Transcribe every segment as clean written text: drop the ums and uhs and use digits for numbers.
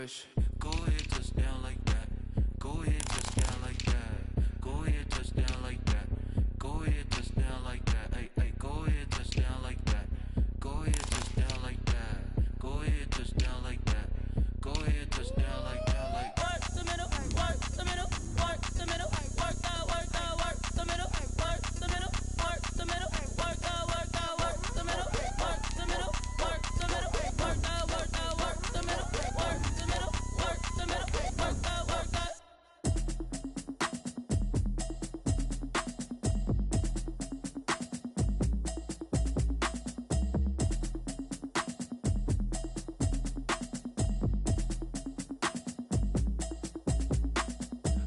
wish. Go ahead, touchdown like that. Go ahead, touchdown like that. Go ahead, touchdown like that. Go ahead, touchdown like that. Hey, hey, go ahead, touchdown like that. Go ahead, touchdown like that. Go ahead, touchdown like that. Go ahead, touchdown like that. Like work the middle, work the middle, work the middle, work the middle, work the middle, work the middle, work the middle, work the middle, work the middle, work the middle, work the middle, work the middle, work the middle, work the middle, work the.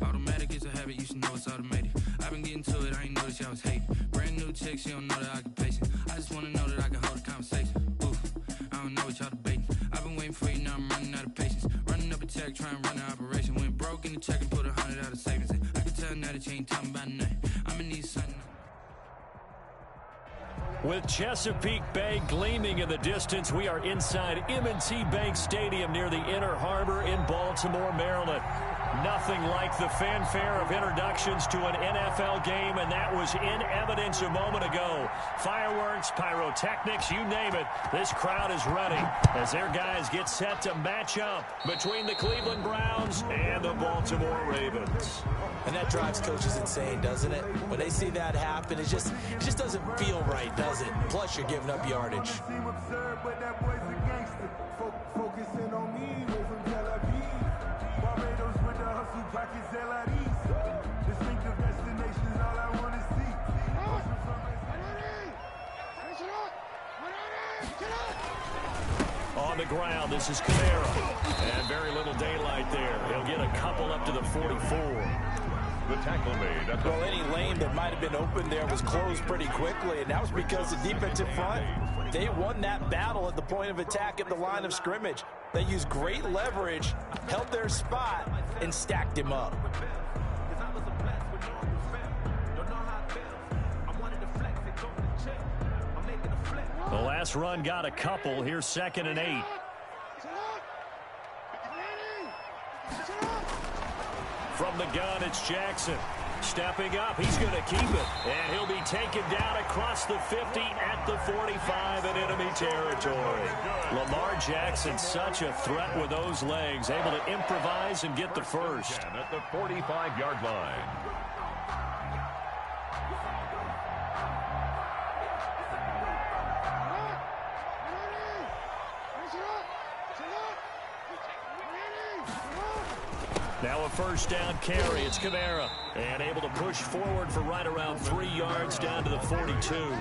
automatic is a habit, you should know it's automated. I've been getting to it, I ain't noticed y'all was hating. Brand new chick, she don't know the occupation. I just wanna know that I can hold a conversation. Oof, I don't know what y'all debating. I've been waiting for you, now I'm running out of patience. Running up a check, trying to run an operation. Went broke in the check and put 100 out of savings in. I can tell now that you ain't talking about nothing. I'ma need something. With Chesapeake Bay gleaming in the distance, we are inside M&T Bank Stadium near the Inner Harbor in Baltimore, Maryland. Nothing like the fanfare of introductions to an NFL game, and that was in evidence a moment ago. Fireworks, pyrotechnics, you name it. This crowd is ready as their guys get set to match up between the Cleveland Browns and the Baltimore Ravens. And that drives coaches insane, doesn't it? When they see that happen, it just doesn't feel right, does it? Plus, you're giving up yardage. Focusing on me, way from Tel Aviv. Barbados with the hustle pockets, distinctive destinations, all I want to see. On the ground, this is Kamara. And very little daylight there. He'll get a couple up to the 44. The tackle made. Well, any lane that might have been open there was closed pretty quickly, and that was because the defensive front, they won that battle at the point of attack at the line of scrimmage. They used great leverage, held their spot, and stacked him up. The last run got a couple. Here's 2nd and 8. From the gun, it's Jackson. Stepping up, he's going to keep it. And he'll be taken down across the 50 at the 45 in enemy territory. Lamar Jackson, such a threat with those legs, able to improvise and get the first. At the 45-yard line. Now a first down carry. It's Kamara. And able to push forward for right around 3 yards down to the 42.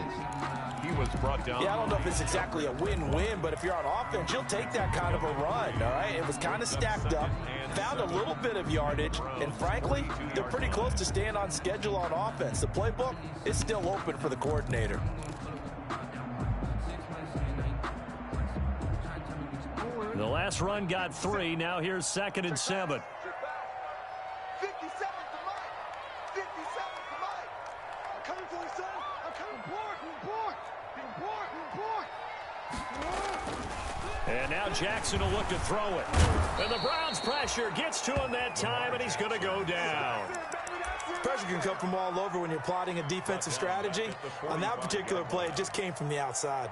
He was brought down. Yeah, I don't know if it's exactly a win-win, but if you're on offense, you'll take that kind of a run, all right? It was kind of stacked up, found a little bit of yardage, and frankly, they're pretty close to staying on schedule on offense. The playbook is still open for the coordinator. The last run got 3. Now here's 2nd and 7. 57 to Mike. 57 to Mike. I'm coming for you, son. I'm coming. And now Jackson will look to throw it. And the Browns pressure gets to him that time, and he's going to go down. Pressure can come from all over when you're plotting a defensive strategy. On that particular play, it just came from the outside.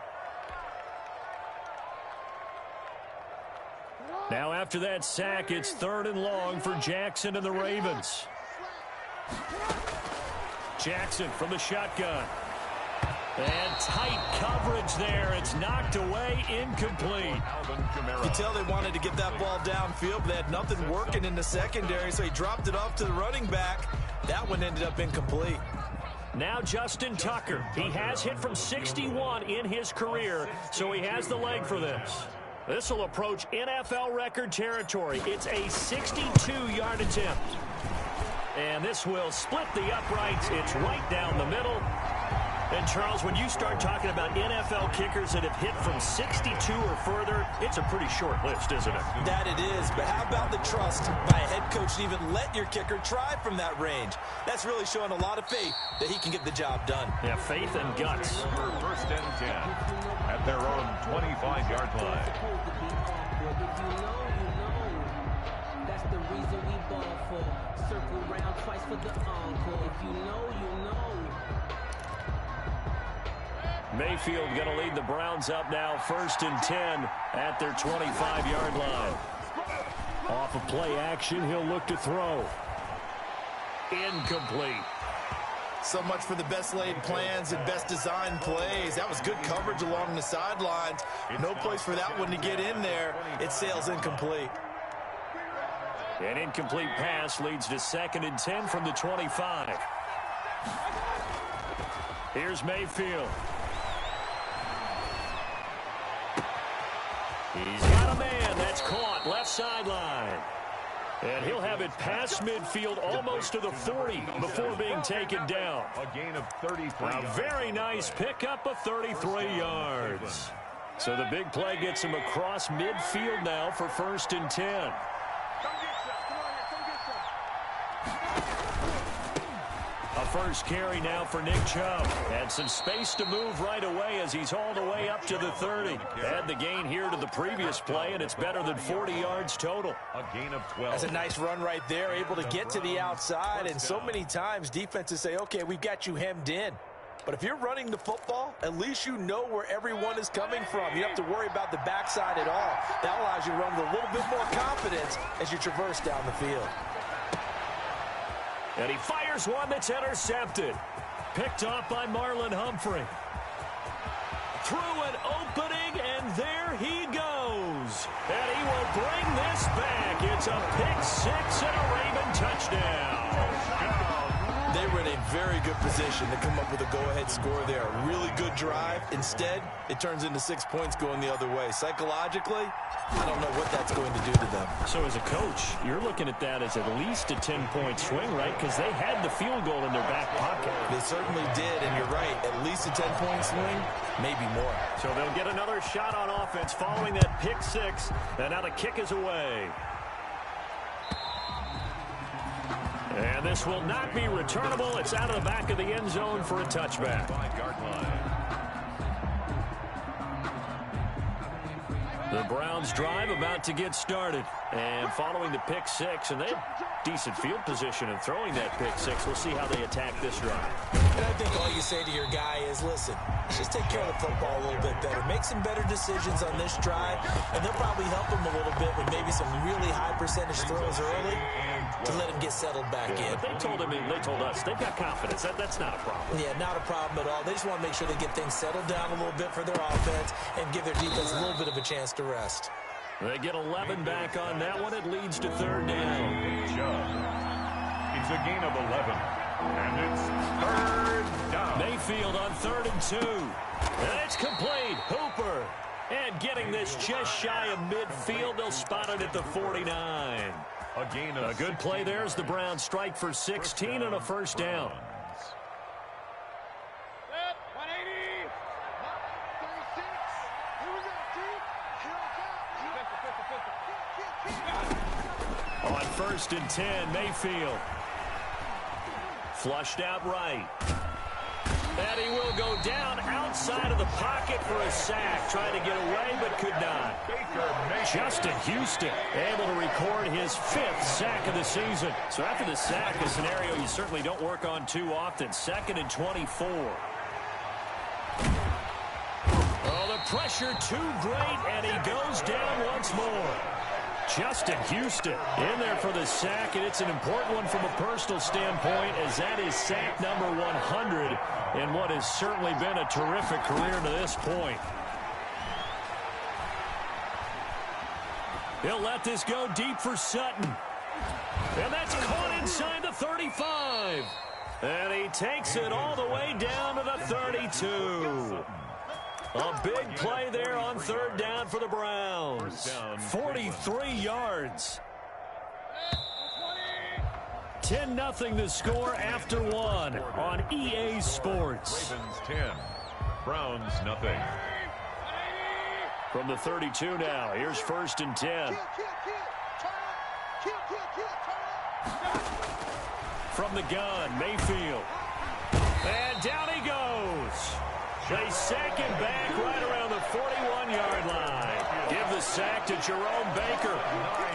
Now after that sack, it's 3rd and long for Jackson and the Ravens. Jackson from the shotgun. And tight coverage there. It's knocked away, incomplete. You can tell they wanted to get that ball downfield, but they had nothing working in the secondary, so he dropped it off to the running back. That one ended up incomplete. Now Justin Tucker. He has hit from 61 in his career, so he has the leg for this. This will approach NFL record territory. It's a 62-yard attempt. And this will split the uprights. It's right down the middle. And, Charles, when you start talking about NFL kickers that have hit from 62 or further, it's a pretty short list, isn't it? That it is, but how about the trust by a head coach to even let your kicker try from that range? That's really showing a lot of faith that he can get the job done. Yeah, faith and guts. For 1st and 10 at their own 25-yard line. That's the reason we ball for. Circle round twice for the encore. If you know, you know. Mayfield going to lead the Browns up now, 1st and 10 at their 25-yard line. Off of play action, he'll look to throw. Incomplete. So much for the best laid plans and best designed plays. That was good coverage along the sidelines. No place for that one to get in there. It sails incomplete. An incomplete pass leads to 2nd and 10 from the 25. Here's Mayfield. He's got a man. That's caught. Left sideline. And he'll have it past midfield almost to the 40 before being taken down. A gain of 33. A very nice pickup of 33 yards. So the big play gets him across midfield now for 1st and 10. A first carry now for Nick Chubb. Had some space to move right away as he's hauled away up to the 30. Add the gain here to the previous play, and it's better than 40 yards total. A gain of 12. That's a nice run right there, able to get to the outside. And so many times defenses say, okay, we've got you hemmed in. But if you're running the football, at least you know where everyone is coming from. You don't have to worry about the backside at all. That allows you to run with a little bit more confidence as you traverse down the field. And he fires one that's intercepted. Picked off by Marlon Humphrey. Through an opening, and there he goes. And he will bring this back. It's a pick six and a Raven touchdown. They were in a very good position to come up with a go-ahead score there. A really good drive. Instead, it turns into 6 points going the other way. Psychologically, I don't know what that's going to do to them. So as a coach, you're looking at that as at least a 10-point swing, right? Because they had the field goal in their back pocket. They certainly did, and you're right. At least a 10-point swing, maybe more. So they'll get another shot on offense following that pick six. And now the kick is away. And this will not be returnable. It's out of the back of the end zone for a touchback. 5-yard line. The Browns drive about to get started. And following the pick six, and they have decent field position in throwing that pick six. We'll see how they attack this drive. And I think all you say to your guy is, listen, just take care of the football a little bit better. Make some better decisions on this drive, and they'll probably help him a little bit with maybe some really high percentage throws early to let him get settled back in. But they told us they've got confidence. That's not a problem. Yeah, not a problem at all. They just want to make sure they get things settled down a little bit for their offense and give their defense a little bit of a chance to rest. They get 11 back on that one. It leads to 3rd down. It's a gain of 11. And it's 3rd down. Mayfield on 3rd and 2. And it's complete. Hooper. And getting this just shy of midfield. They'll spot it at the 49. A gain of a good play there as the Browns strike for 16 and a 1st down. On 1st and 10, Mayfield. Flushed out right. And he will go down outside of the pocket for a sack. Trying to get away, but could not. Justin Houston able to record his 5th sack of the season. So after the sack, a scenario you certainly don't work on too often. 2nd and 24. Oh, the pressure too great, and he goes down once more. Justin Houston in there for the sack, and it's an important one from a personal standpoint, as that is sack number 100 in what has certainly been a terrific career to this point. He'll let this go deep for Sutton. And that's caught inside the 35. And he takes it all the way down to the 32. A big play there on 3rd down for the Browns. 43 yards. 10-0 the score after one on EA Sports. Ravens 10. Browns nothing. From the 32 now, here's 1st and 10. From the gun, Mayfield. And down he goes. They sack him back right around the 41-yard line. Give the sack to Jerome Baker.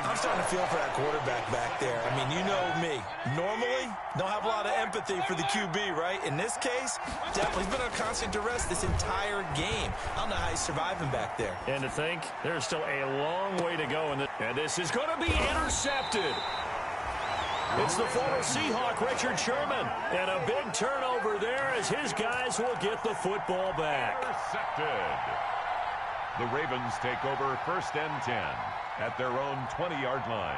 I'm starting trying to feel for that quarterback back there. I mean, you know me. Normally, don't have a lot of empathy for the QB, right? In this case, definitely. He's been on constant duress this entire game. I don't know how he's surviving back there. And to think, there's still a long way to go. And this is going to be intercepted. It's the former Seahawk, Richard Sherman. And a big turnover there as his guys will get the football back. Intercepted. The Ravens take over 1st and 10 at their own 20-yard line.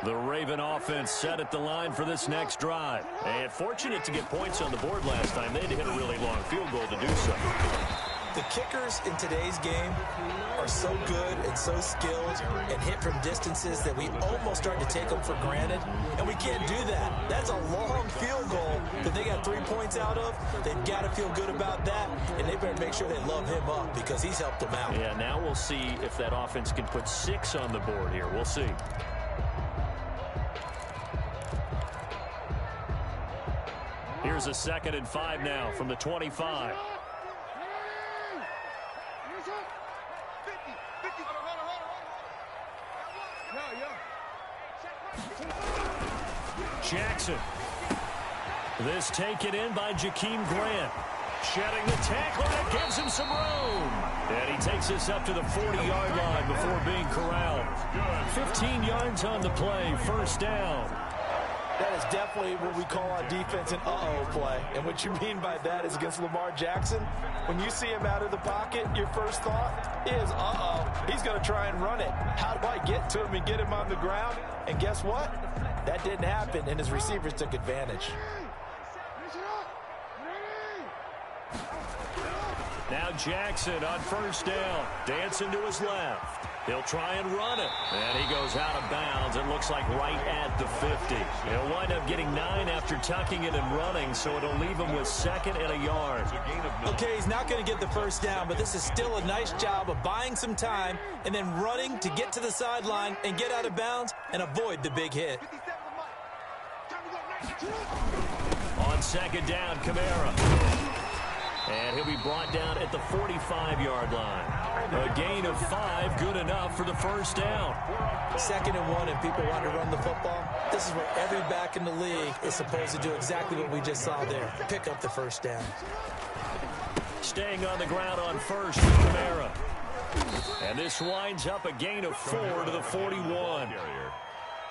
The Raven offense set at the line for this next drive. And fortunate to get points on the board last time. They had to hit a really long field goal to do so. The kickers in today's game are so good and so skilled and hit from distances that we almost start to take them for granted, and we can't do that. That's a long field goal that they got 3 points out of. They've got to feel good about that, and they better make sure they love him up because he's helped them out. Yeah, now we'll see if that offense can put 6 on the board here. We'll see. Here's a 2nd and 5 now from the 25. Jackson. This taken in by Jakeem Grant. Shedding the tackle, that gives him some room. And he takes us up to the 40-yard line before being corralled. 15 yards on the play, 1st down. That is definitely what we call on defense an uh-oh play. And what you mean by that is against Lamar Jackson, when you see him out of the pocket, your first thought is, uh-oh, he's going to try and run it. How do I get to him and get him on the ground? And guess what? That didn't happen, and his receivers took advantage. Now Jackson on 1st down, dancing to his left. He'll try and run it. And he goes out of bounds. It looks like right at the 50. He'll wind up getting 9 after tucking it and running, so it'll leave him with 2nd and a yard. Okay, he's not going to get the 1st down, but this is still a nice job of buying some time and then running to get to the sideline and get out of bounds and avoid the big hit. On 2nd down, Kamara. And he'll be brought down at the 45-yard line. A gain of 5, good enough for the 1st down. 2nd and 1, and people want to run the football. This is where every back in the league is supposed to do exactly what we just saw there. Pick up the 1st down. Staying on the ground on 1st with Kamara. And this winds up a gain of 4 to the 41.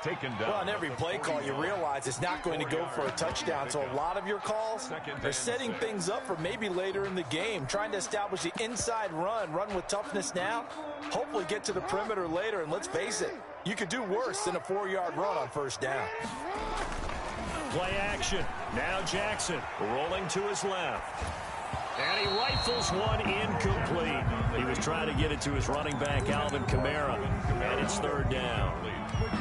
Taken down. Well, on every play call, you realize it's not going to go for a touchdown. So a lot of your calls are setting things up for maybe later in the game, trying to establish the inside run with toughness now, hopefully get to the perimeter later. And let's face it, you could do worse than a 4-yard run on 1st down. Play action. Now Jackson rolling to his left. And he rifles one incomplete. He was trying to get it to his running back, Alvin Kamara. And it's 3rd down.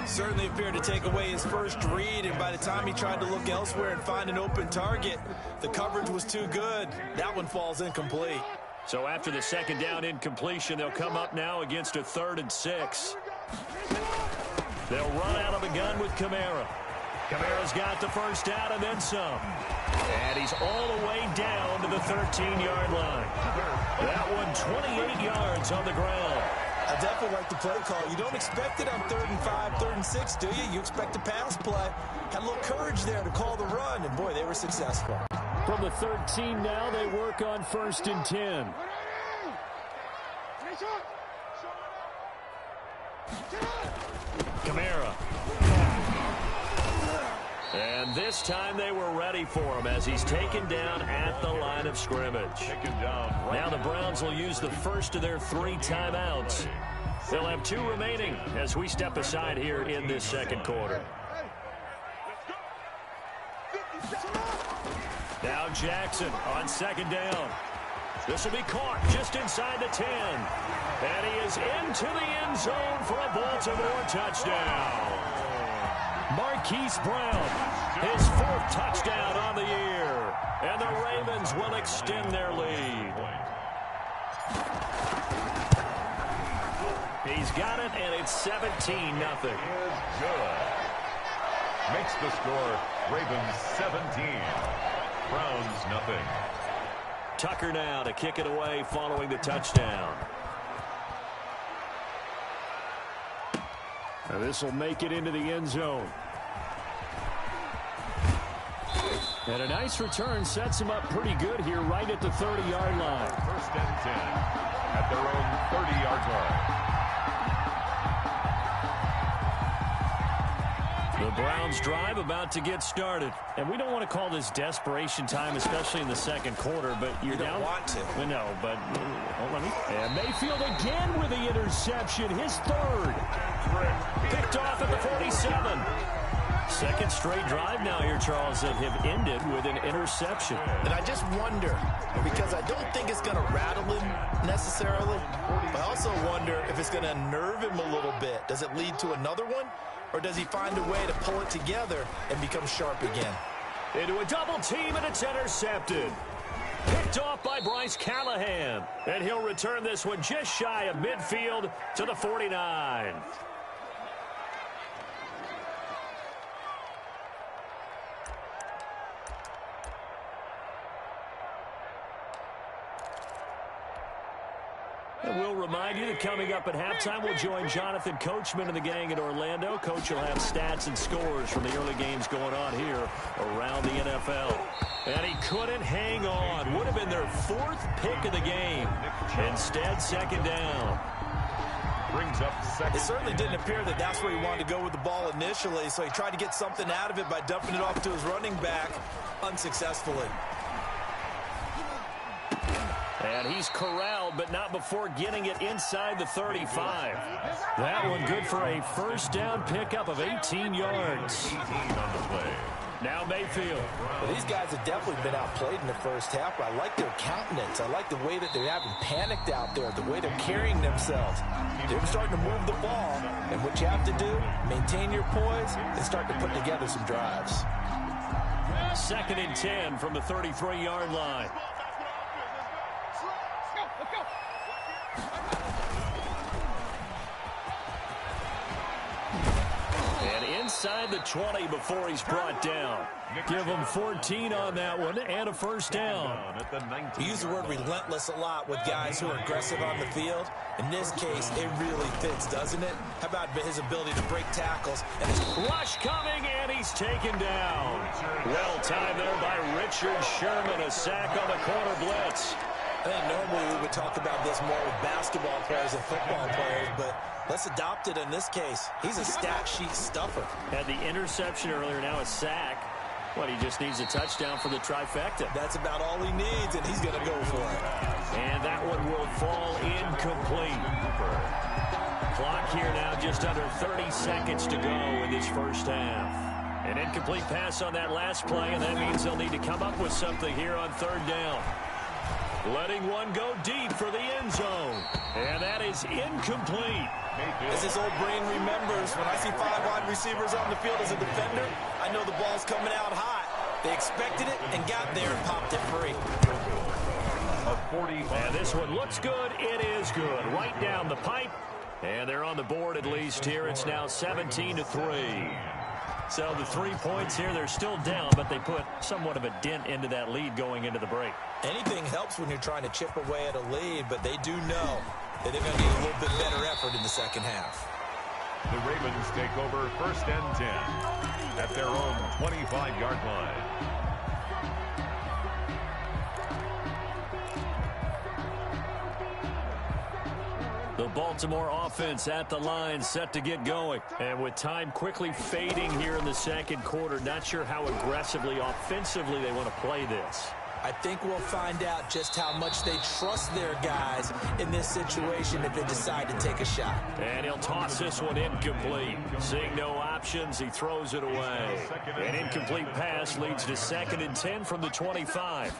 Certainly appeared to take away his first read, and by the time he tried to look elsewhere and find an open target, the coverage was too good. That one falls incomplete. So after the 2nd down incompletion, they'll come up now against a 3rd and 6. They'll run out of the gun with Kamara. Kamara's got the 1st down and then some. And he's all the way down to the 13-yard line. That one 28 yards on the ground. I definitely like the play call. You don't expect it on 3rd and 5, 3rd and 6, do you? You expect a pass play. Had a little courage there to call the run, and boy, they were successful. From the 13 now, they work on 1st and 10. Kamara. And this time they were ready for him as he's taken down at the line of scrimmage. Now the Browns will use the first of their 3 timeouts. They'll have 2 remaining as we step aside here in this 2nd quarter. Now Jackson on 2nd down. This will be caught just inside the 10. And he is into the end zone for a Baltimore touchdown. Marquise Brown, his 4th touchdown on the year. And the Ravens will extend their lead. He's got it, and it's 17-0. Good. Makes the score Ravens 17, Browns nothing. Tucker now to kick it away following the touchdown. This will make it into the end zone. And a nice return sets him up pretty good here right at the 30-yard line. First and 10 at their own 30-yard line. The Browns drive about to get started. And we don't want to call this desperation time, especially in the second quarter, but you're down. You don't want to. Well, no, but let me. And Mayfield again with the interception, his third. Picked off at the 47. Second straight drive now here, Charles, that have ended with an interception. And I just wonder, because I don't think it's going to rattle him necessarily, but I also wonder if it's going to unnerve him a little bit. Does it lead to another one? Or does he find a way to pull it together and become sharp again? Into a double team, and it's intercepted. Picked off by Bryce Callahan. And he'll return this one just shy of midfield to the 49. And we'll remind you that coming up at halftime, we'll join Jonathan Coachman and the gang in Orlando. Coach will have stats and scores from the early games going on here around the NFL. And he couldn't hang on. Would have been their fourth pick of the game. Instead, second down. Brings up second. It certainly didn't appear that that's where he wanted to go with the ball initially, so he tried to get something out of it by dumping it off to his running back unsuccessfully. And he's corralled, but not before getting it inside the 35. That one good for a first down pickup of 18 yards. 18 on the play. Now Mayfield. Well, these guys have definitely been outplayed in the first half, but I like their countenance. I like the way that they haven't panicked out there, the way they're carrying themselves. They're starting to move the ball, and what you have to do, maintain your poise and start to put together some drives. Second and 10 from the 33-yard line. Inside the 20 before he's brought down. Give him 14 on that one and a first down. We use the word relentless a lot with guys who are aggressive on the field. In this case, it really fits, doesn't it? How about his ability to break tackles? And rush coming, and he's taken down. Well timed there by Richard Sherman. A sack on the corner blitz. I think normally we would talk about this more with basketball players and football players, but let's adopt it in this case. He's a stat sheet stuffer. Had the interception earlier, now a sack. What, he just needs a touchdown for the trifecta. That's about all he needs, and he's going to go for it. And that one will fall incomplete. Clock here now just under 30 seconds to go in this first half. An incomplete pass on that last play, and that means they'll need to come up with something here on third down. Letting one go deep for the end zone. And that is incomplete. As his old brain remembers, when I see 5 wide receivers on the field as a defender, I know the ball's coming out hot. They expected it and got there and popped it free. And this one looks good. It is good. Right down the pipe. And they're on the board at least here. It's now 17-3. So the 3 points here, they're still down, but they put somewhat of a dent into that lead going into the break. Anything helps when you're trying to chip away at a lead, but they do know that they're going to need a little bit better effort in the second half. The Ravens take over first and 10 at their own 25-yard line. The Baltimore offense at the line, set to get going. And with time quickly fading here in the second quarter, not sure how aggressively, offensively they want to play this. I think we'll find out just how much they trust their guys in this situation if they decide to take a shot. And he'll toss this one incomplete. Seeing no options, he throws it away. An incomplete pass leads to second and 10 from the 25.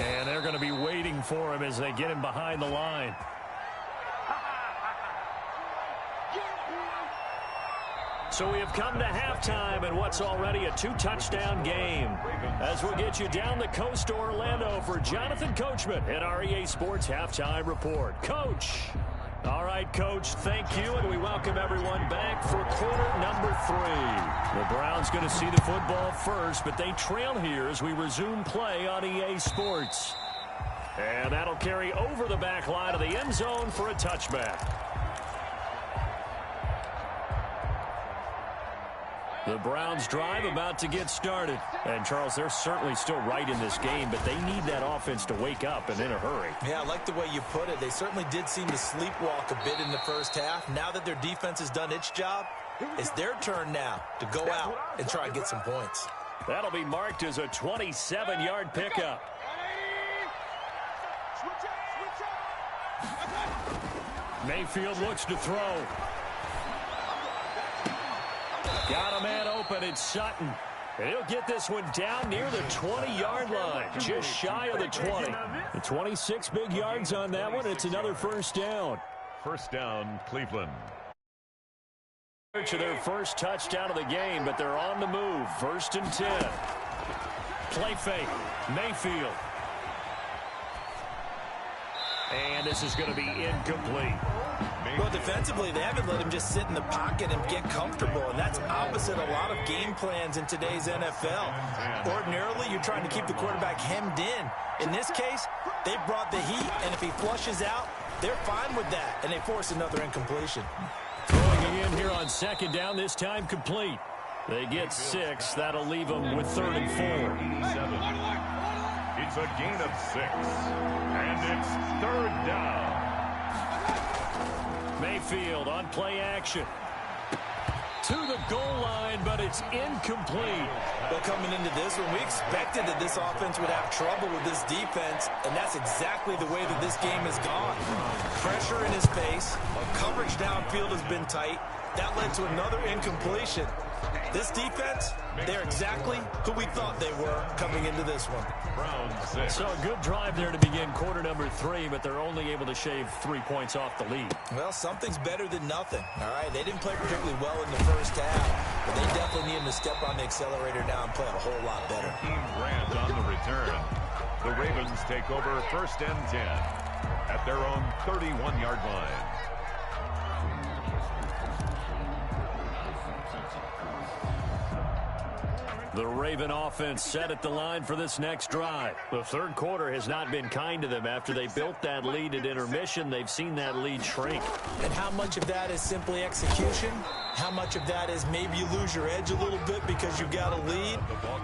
And they're going to be waiting for him as they get him behind the line. So we have come to halftime in what's already a 2-touchdown game. As we'll get you down the coast to Orlando for Jonathan Coachman at our EA Sports Halftime Report. Coach. All right, Coach, thank you, and we welcome everyone back for quarter number 3. The Browns going to see the football first, but they trail here as we resume play on EA Sports. And that'll carry over the back line of the end zone for a touchback. The Browns drive about to get started. And, Charles, they're certainly still right in this game, but they need that offense to wake up and in a hurry. Yeah, I like the way you put it. They certainly did seem to sleepwalk a bit in the first half. Now that their defense has done its job, it's their turn now to go out and try and get some points. That'll be marked as a 27-yard pickup. Mayfield looks to throw. Got a man open. It's Sutton. And he'll get this one down near the 20-yard line, just shy of the 20. The 26 big yards on that one. It's another first down. First down, Cleveland. To their first touchdown of the game, but they're on the move. 1st and 10. Play fake. Mayfield. And this is going to be incomplete. Well, defensively, they haven't let him just sit in the pocket and get comfortable, and that's opposite a lot of game plans in today's NFL. Ordinarily, you're trying to keep the quarterback hemmed in. In this case, they brought the heat, and if he flushes out, they're fine with that, and they force another incompletion. Throwing it in here on 2nd down, this time complete. They get 6. That'll leave them with 3rd and 4. 7. It's a gain of 6, and it's 3rd down. Mayfield on play action. To the goal line, but it's incomplete. Well, coming into this one, we expected that this offense would have trouble with this defense, and that's exactly the way that this game has gone. Pressure in his face, coverage downfield has been tight. That led to another incompletion. This defense, they're exactly who we thought they were coming into this one. So a good drive there to begin quarter number 3, but they're only able to shave 3 points off the lead. Well, something's better than nothing. All right, they didn't play particularly well in the first half, but they definitely need them to step on the accelerator now and play a whole lot better. Team Grant on the return. The Ravens take over 1st and 10 at their own 31-yard line. The Raven offense set at the line for this next drive. The 3rd quarter has not been kind to them. After they built that lead at intermission, they've seen that lead shrink. And how much of that is simply execution? How much of that is maybe you lose your edge a little bit because you got a lead?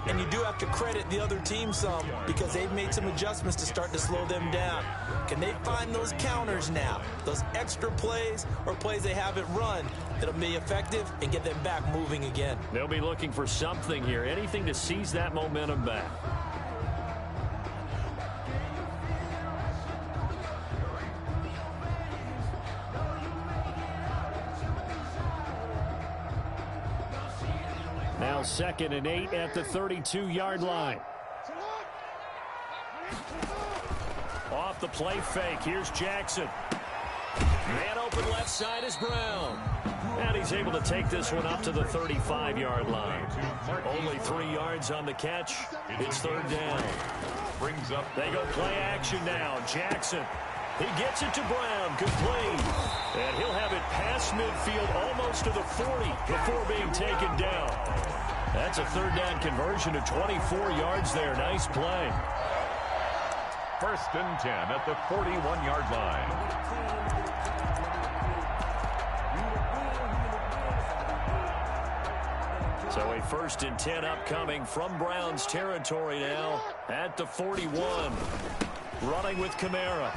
And you do have to credit the other team some because they've made some adjustments to start to slow them down. Can they find those counters now? Those extra plays or plays they haven't run that'll be effective and get them back moving again? They'll be looking for something here, anything to seize that momentum back. Now 2nd and 8 at the 32-yard line. Off the play fake. Here's Jackson. Man open left side is Brown. And he's able to take this one up to the 35-yard line. Only 3 yards on the catch. It's 3rd down. Brings up. They go play action now. Jackson. He gets it to Brown. Complete. And he'll have it past midfield almost to the 40 before being taken down. That's a 3rd down conversion of 24 yards there. Nice play. 1st and 10 at the 41-yard line. So a 1st and 10 upcoming from Browns territory now at the 41. Running with Kamara.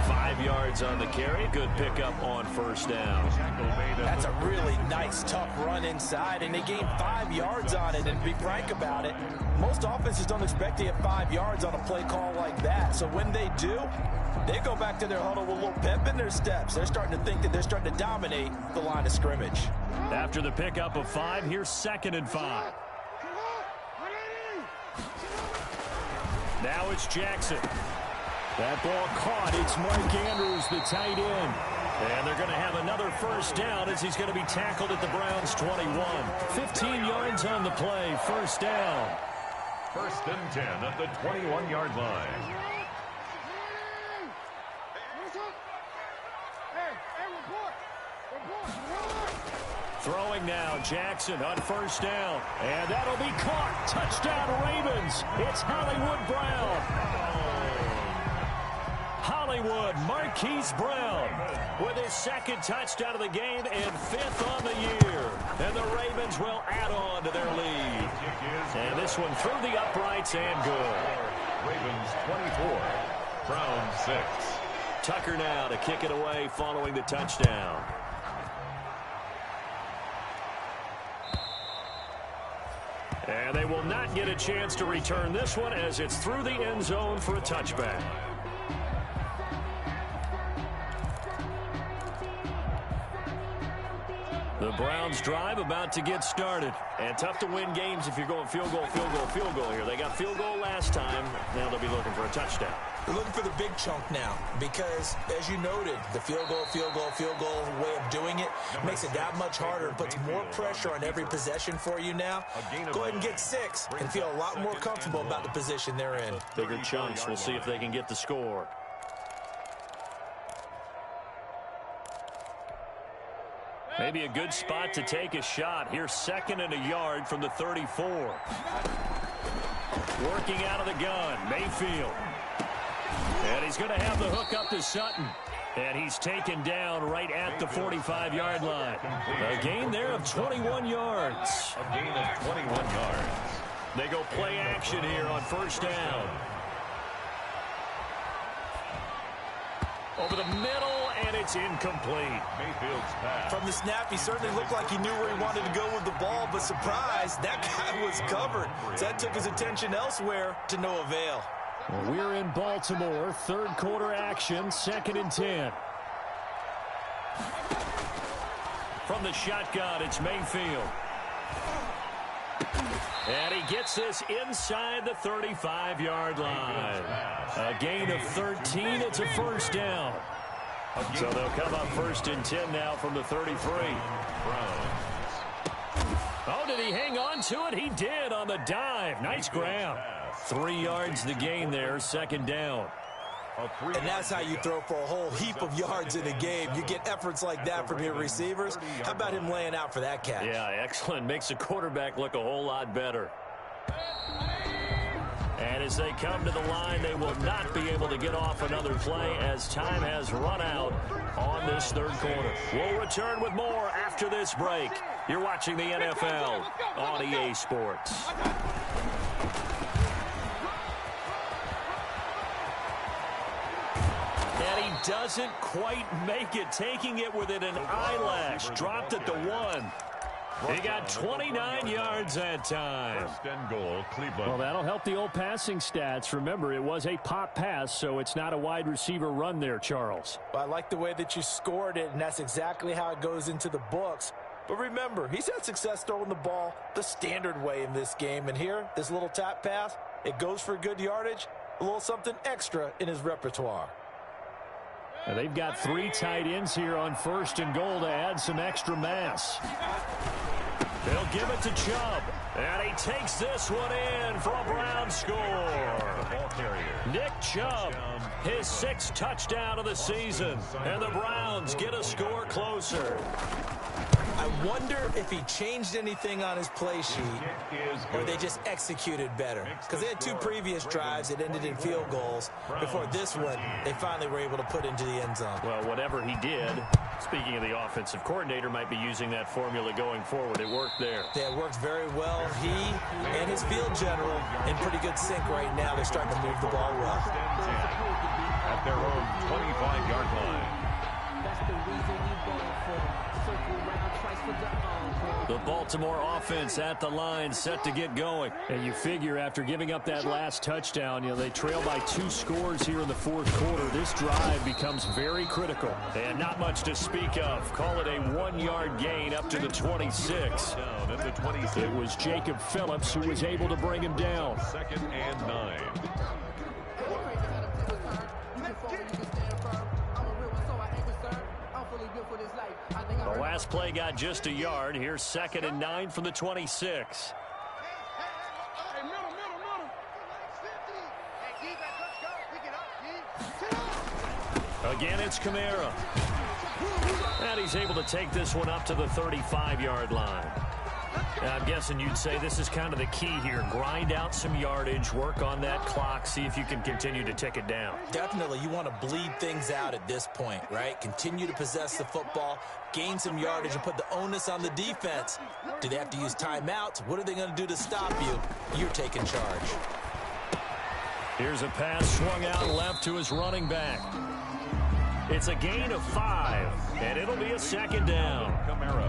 5 yards on the carry. Good pickup on 1st down. That's a really nice, tough run inside, and they gained 5 yards on it. And to be frank about it, most offenses don't expect to get 5 yards on a play call like that. So when they do, they go back to their huddle with a little pep in their steps. They're starting to think that they're starting to dominate the line of scrimmage. After the pickup of 5, here's 2nd and 5. Now it's Jackson. That ball caught. It's Mark Andrews, the tight end. And they're going to have another 1st down as he's going to be tackled at the Browns' 21. 15 yards on the play. 1st down. 1st and 10 at the 21-yard line. Throwing now, Jackson on first down. And that'll be caught. Touchdown, Ravens. It's Hollywood Brown. Hollywood Marquise Brown with his second touchdown of the game and 5th on the year. And the Ravens will add on to their lead. And this one through the uprights and good. Ravens 24, Brown 6. Tucker now to kick it away following the touchdown. And they will not get a chance to return this one as it's through the end zone for a touchback. The Browns drive about to get started. And tough to win games if you're going field goal, field goal, field goal here. They got field goal last time. Now they'll be looking for a touchdown. They're looking for the big chunk now because, as you noted, the field goal way of doing it makes it that much harder and puts more pressure on every possession for you now. Go ahead and get 6 and feel a lot more comfortable about the position they're in. Bigger chunks. We'll see if they can get the score. Maybe a good spot to take a shot. Here's 2nd and a yard from the 34. Working out of the gun, Mayfield. And he's going to have the hook up to Sutton. And he's taken down right at the 45-yard line. A gain there of 21 yards. A gain of 21 yards. They go play action here on first down. Over the middle, and it's incomplete. Mayfield's pass. From the snap, he certainly looked like he knew where he wanted to go with the ball, but surprise, that guy was covered. So that took his attention elsewhere to no avail. Well, we're in Baltimore, 3rd quarter action, 2nd and 10. From the shotgun, it's Mayfield. And he gets this inside the 35-yard line. A gain of 13. It's a first down. So they'll come up 1st and 10 now from the 33. Oh, did he hang on to it? He did on the dive. Nice grab. 3 yards the gain there, 2nd down. And that's how you throw for a whole heap of yards in a game. You get efforts like that from your receivers. How about him laying out for that catch? Yeah, excellent. Makes the quarterback look a whole lot better. And as they come to the line, they will not be able to get off another play as time has run out on this 3rd quarter. We'll return with more after this break. You're watching the NFL on EA Sports. Doesn't quite make it, taking it within an eyelash. Dropped at the 1. He got 29 yards that time. 1st and goal, Cleveland. Well, that'll help the old passing stats. Remember, it was a pop pass, so it's not a wide receiver run there, Charles. Well, I like the way that you scored it, and that's exactly how it goes into the books. But remember, he's had success throwing the ball the standard way in this game. And here, this little tap pass, it goes for good yardage, a little something extra in his repertoire. And they've got 3 tight ends here on 1st and goal to add some extra mass. They'll give it to Chubb. And he takes this one in for a Brown score. Nick Chubb, his 6th touchdown of the season. And the Browns get a score closer. I wonder if he changed anything on his play sheet or they just executed better. Because they had 2 previous drives that ended in field goals. Before this one, they finally were able to put into the end zone. Well, whatever he did, speaking of the offensive coordinator, might be using that formula going forward. It worked there. Yeah, it worked very well. He and his field general in pretty good sync right now. They're starting to move the ball well. At their own 25-yard line. That's the reason we going for circle round twice for the The Baltimore offense at the line, set to get going. And you figure after giving up that last touchdown, they trail by 2 scores here in the 4th quarter. This drive becomes very critical. And not much to speak of. Call it a 1-yard gain up to the 26. Down at the 26. It was Jacob Phillips who was able to bring him down. 2nd and 9. The last play got just a yard. Here's 2nd and 9 from the 26. Again, it's Kamara. And he's able to take this one up to the 35-yard line. I'm guessing you'd say this is kind of the key here. Grind out some yardage, work on that clock, see if you can continue to tick it down. Definitely, you want to bleed things out at this point, right? Continue to possess the football, gain some yardage, and put the onus on the defense. Do they have to use timeouts? What are they going to do to stop you? You're taking charge. Here's a pass swung out left to his running back. It's a gain of 5, and it'll be a second down.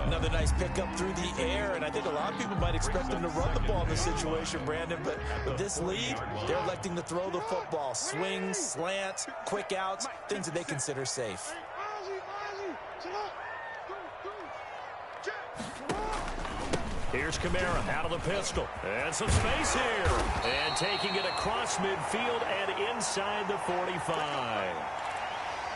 Another nice pickup through the air, and I think a lot of people might expect him to run the ball in this situation, Brandon, but with this lead, they're electing to throw the football. Swings, slants, quick outs, things that they consider safe. Here's Kamara out of the pistol. And some space here. And taking it across midfield and inside the 45.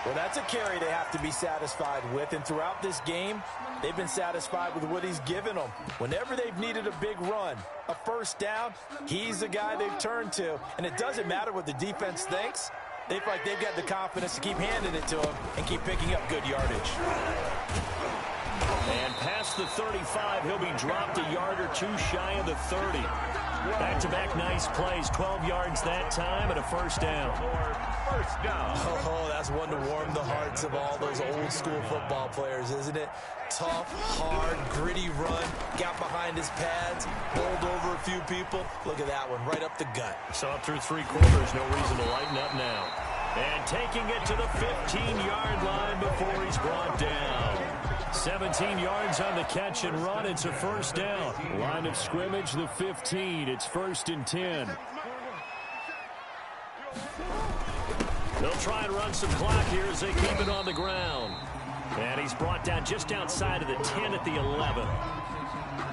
Well, that's a carry they have to be satisfied with, and throughout this game, they've been satisfied with what he's given them. Whenever they've needed a big run, a first down, he's the guy they've turned to. And it doesn't matter what the defense thinks. They feel like they've got the confidence to keep handing it to him and keep picking up good yardage. And past the 35, he'll be dropped a yard or two shy of the 30. Back-to-back nice plays, 12 yards that time and a first down. Oh, that's one to warm the hearts of all those old-school football players, isn't it? Tough, hard, gritty run, got behind his pads, bowled over a few people. Look at that one, right up the gut. So up through 3 quarters, no reason to lighten up now. And taking it to the 15-yard line before he's brought down. 17 yards on the catch and run. It's a first down. Line of scrimmage, the 15. It's 1st and 10. They'll try and run some clock here as they keep it on the ground. And he's brought down just outside of the 10 at the 11.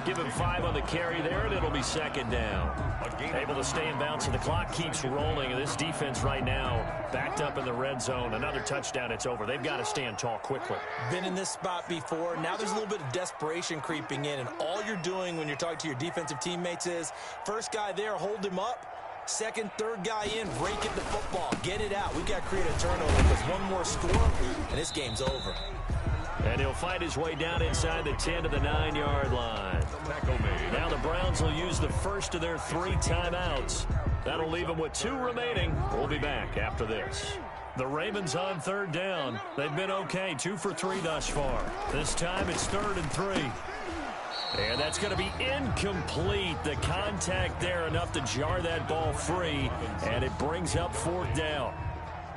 Give him 5 on the carry there, and it'll be second down. Able to stay in bounds, and the clock keeps rolling. This defense right now backed up in the red zone. Another touchdown, it's over. They've got to stand tall quickly. Been in this spot before. Now there's a little bit of desperation creeping in, and all you're doing when you're talking to your defensive teammates is first guy there, hold him up. Second, third guy in, break it the football. Get it out. We've got to create a turnover because one more score, and this game's over. And he'll fight his way down inside the 10 to the 9-yard line. Now the Browns will use the first of their 3 timeouts. That'll leave them with 2 remaining. We'll be back after this. The Ravens on 3rd down. They've been okay, 2 for 3 thus far. This time it's 3rd and 3. And that's going to be incomplete. The contact there enough to jar that ball free, and it brings up 4th down.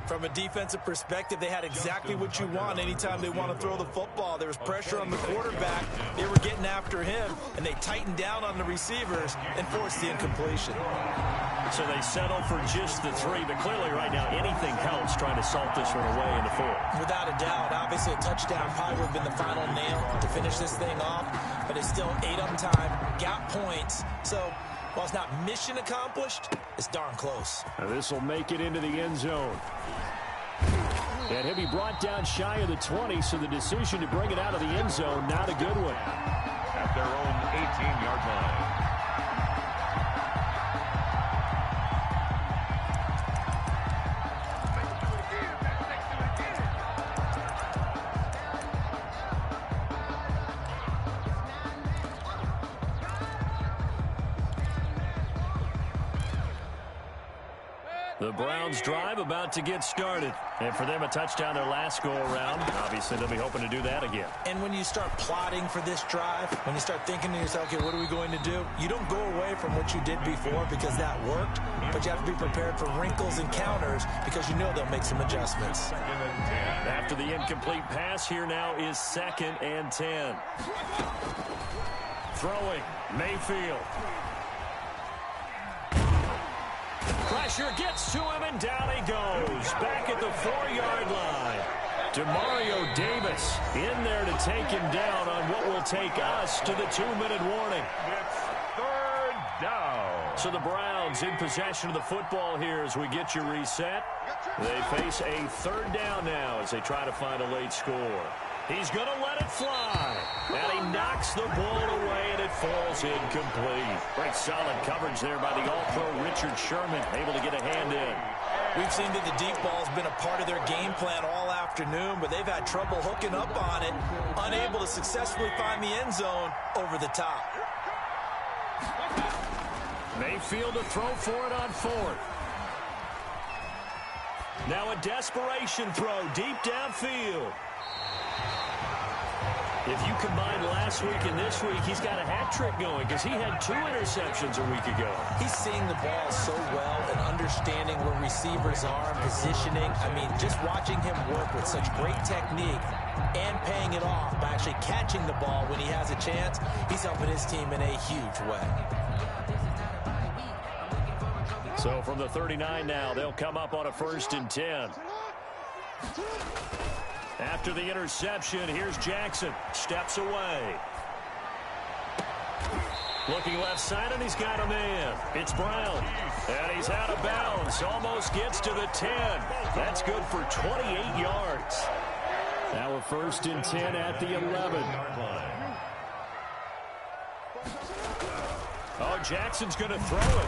From a defensive perspective, they had exactly what you want anytime they want to throw the football. There was pressure on the quarterback. They were getting after him, and they tightened down on the receivers and forced the incompletion. So they settle for just the 3, but clearly right now anything helps trying to salt this one away in the 4th. Without a doubt, obviously a touchdown probably would have been the final nail to finish this thing off, but it's still 8 on time, got points, so while it's not mission accomplished, it's darn close. Now this will make it into the end zone. And he'll be brought down shy of the 20, so the decision to bring it out of the end zone, not a good one. At their own 18-yard line. The Browns drive about to get started. And for them, a touchdown their last go-around. Obviously, they'll be hoping to do that again. And when you start plotting for this drive, when you start thinking to yourself, okay, what are we going to do? You don't go away from what you did before because that worked, but you have to be prepared for wrinkles and counters because you know they'll make some adjustments. After the incomplete pass, here now is 2nd and 10. Throwing, Mayfield. Pressure gets to him, and down he goes. Back at the 4-yard line. Demario Davis in there to take him down on what will take us to the 2-minute warning. It's 3rd down. So the Browns in possession of the football here as we get you reset. They face a 3rd down now as they try to find a late score. He's going to let it fly. And he knocks the ball away, and it falls incomplete. Great solid coverage there by the All-Pro Richard Sherman, able to get a hand in. We've seen that the deep ball has been a part of their game plan all afternoon. afternoon, but they've had trouble hooking up on it, unable to successfully find the end zone over the top. Mayfield to throw for it on 4th. Now a desperation throw deep downfield. If you combine last week and this week, he's got a hat trick going because he had 2 interceptions a week ago. He's seeing the ball so well and understanding where receivers are and positioning. I mean, just watching him work with such great technique and paying it off by actually catching the ball when he has a chance, he's helping his team in a huge way. So from the 39 now, they'll come up on a 1st and 10. After the interception, here's Jackson. Steps away. Looking left side, and he's got a man. It's Brown. And he's out of bounds. Almost gets to the 10. That's good for 28 yards. Now a 1st and 10 at the 11. Oh, Jackson's going to throw it.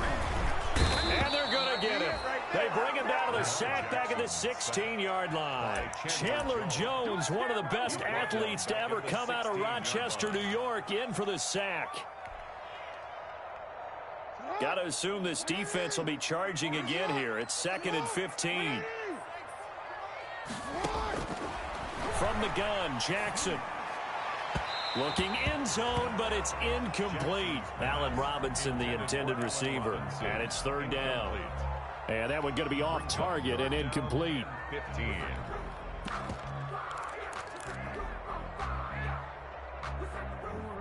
And they're going to get him. They bring him down to the sack back at the 16-yard line. Chandler Jones, one of the best athletes to ever come out of Rochester, New York, in for the sack. Got to assume this defense will be charging again here. It's 2nd and 15. From the gun, Jackson. Looking end zone, but it's incomplete. Allen Robinson, the intended receiver. And it's 3rd down. And that one going to be off target and incomplete. 15.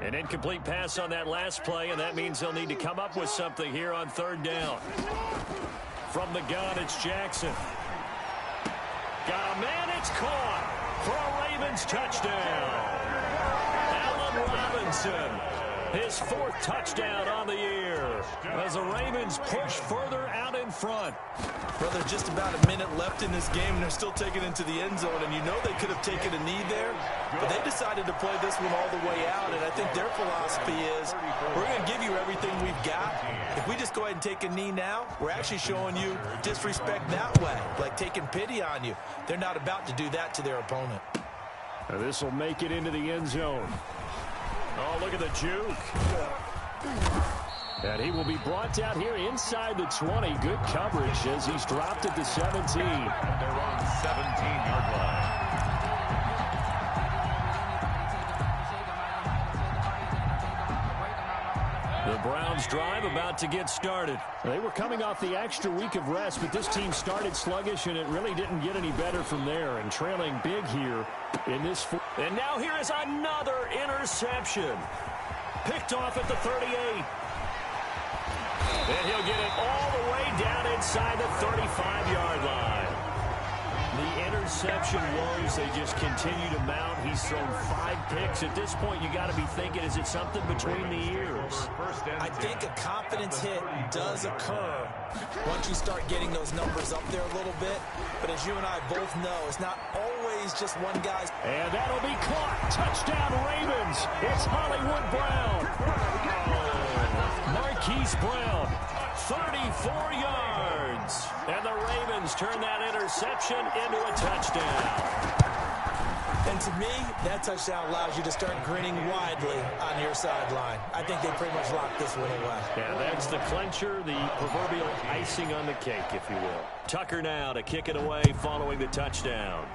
An incomplete pass on that last play, and that means they'll need to come up with something here on 3rd down. From the gun, it's Jackson. Got a man, it's caught for a Ravens touchdown. Robinson, his 4th touchdown on the year as the Ravens push further out in front. Well, there's just about a minute left in this game, and they're still taking it into the end zone, and you know they could have taken a knee there, but they decided to play this one all the way out, and I think their philosophy is we're going to give you everything we've got. If we just go ahead and take a knee now, we're actually showing you disrespect that way, like taking pity on you. They're not about to do that to their opponent. Now this will make it into the end zone. Oh, look at the juke. And he will be brought out here inside the 20. Good coverage as he's dropped at the 17. They're on 17-yard line. The Browns drive about to get started. They were coming off the extra week of rest, but this team started sluggish, and it really didn't get any better from there. And trailing big here in this. And now here is another interception. Picked off at the 38. And he'll get it all the way down inside the 35-yard line. The interception woes, they just continue to mount. He's thrown 5 picks. At this point, you got to be thinking, is it something between the ears? I think a confidence hit does occur once you start getting those numbers up there a little bit. But as you and I both know, it's not always just one guy's. And that'll be caught. Touchdown, Ravens. It's Hollywood Brown. Marquise Brown, 34 yards. And the Ravens turn that interception into a touchdown. And to me, that touchdown allows you to start grinning widely on your sideline. I think they pretty much locked this one away. Yeah, that's the clincher, the proverbial icing on the cake, if you will. Tucker now to kick it away following the touchdown.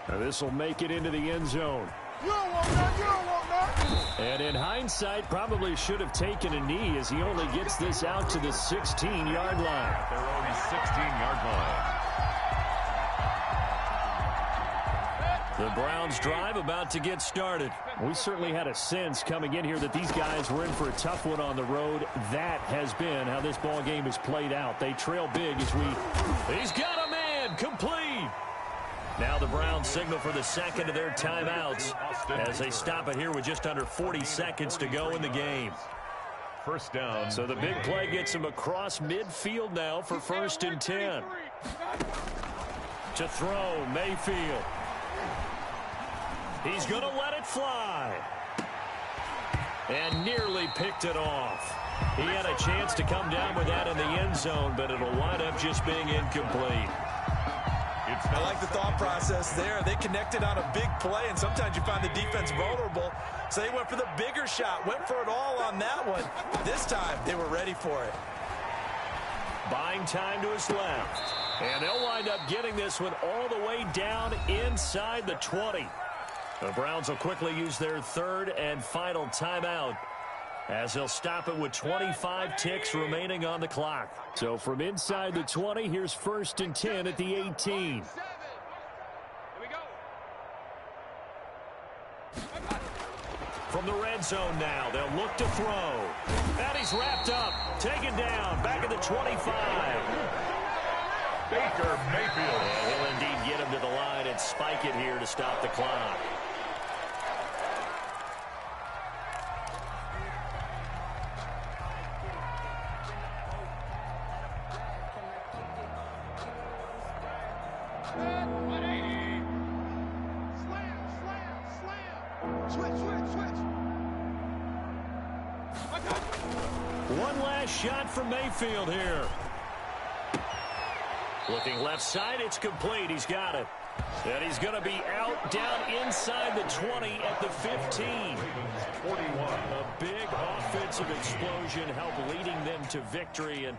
Now this will make it into the end zone. You don't want that. You don't want that. And in hindsight, probably should have taken a knee as he only gets this out to the 16-yard line. At their own 16-yard line. The Browns drive about to get started. We certainly had a sense coming in here that these guys were in for a tough one on the road. That has been how this ball game has played out. They trail big as he's got a man, complete. Now the Browns signal for the second of their timeouts as they stop it here with just under 40 seconds to go in the game. First down. So the big play gets him across midfield now for 1st and 10. To throw, Mayfield. He's going to let it fly. And nearly picked it off. He had a chance to come down with that in the end zone, but it'll wind up just being incomplete. I like the thought process there. They connected on a big play, and sometimes you find the defense vulnerable. So they went for the bigger shot, went for it all on that one. This time, they were ready for it. Buying time to his left. And they'll wind up getting this one all the way down inside the 20. The Browns will quickly use their third and final timeout, as they'll stop it with 25 ticks remaining on the clock. So from inside the 20, here's 1st and 10 at the 18. From the red zone now, they'll look to throw. And he's wrapped up, taken down, back at the 25. Baker Mayfield. And he'll indeed get him to the line and spike it here to stop the clock. One last shot from Mayfield here. Looking left side, it's complete. He's got it. And he's going to be out down inside the 20 at the 15. 41. A big offensive explosion helped leading them to victory. And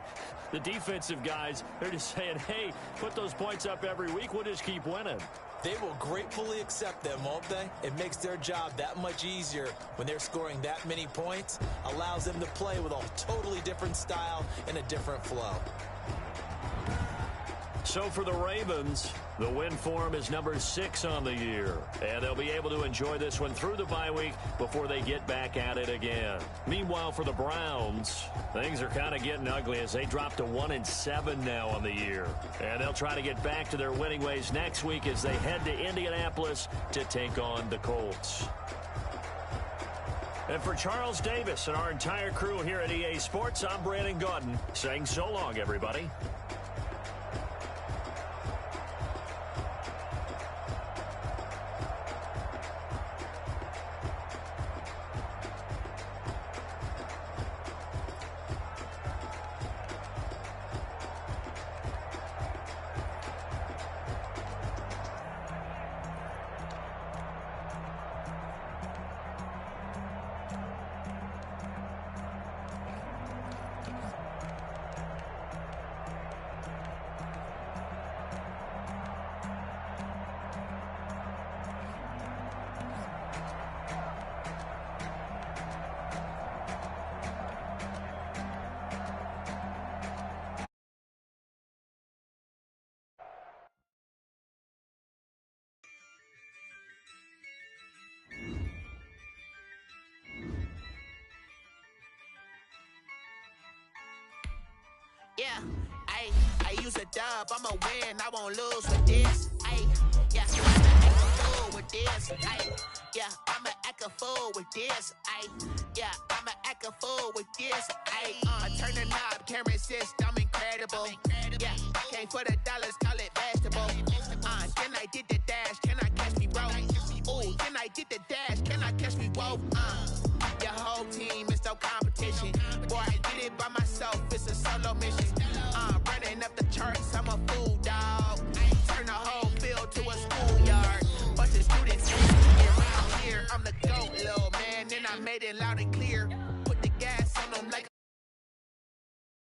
the defensive guys, they're just saying, hey, put those points up every week. We'll just keep winning. They will gratefully accept them, won't they? It makes their job that much easier when they're scoring that many points. Allows them to play with a totally different style and a different flow. So for the Ravens, the win form is number 6 on the year. And they'll be able to enjoy this one through the bye week before they get back at it again. Meanwhile, for the Browns, things are kind of getting ugly as they drop to 1-7 now on the year. And they'll try to get back to their winning ways next week as they head to Indianapolis to take on the Colts. And for Charles Davis and our entire crew here at EA Sports, I'm Brandon Gaudin saying so long, everybody. Yeah, I use a dub, I'ma win, I won't lose with this. Yeah, I'ma act a fool with this. Yeah, I'ma act a fool with this. Yeah, I'ma act a fool with this. Turn the knob, can't resist, I'm incredible. Yeah, came for the dollars, call it vegetable. Then I did the dash, can I catch me, bro? Ooh, then I did the dash, can I catch me, whoa? Your whole team is no competition. Boy, I did it by myself, it's a solo mission. Running up the charts, I'm a fool, dog. Turn the whole field to a schoolyard. Bunch of students around here, I'm the GOAT, little man. Then I made it loud again.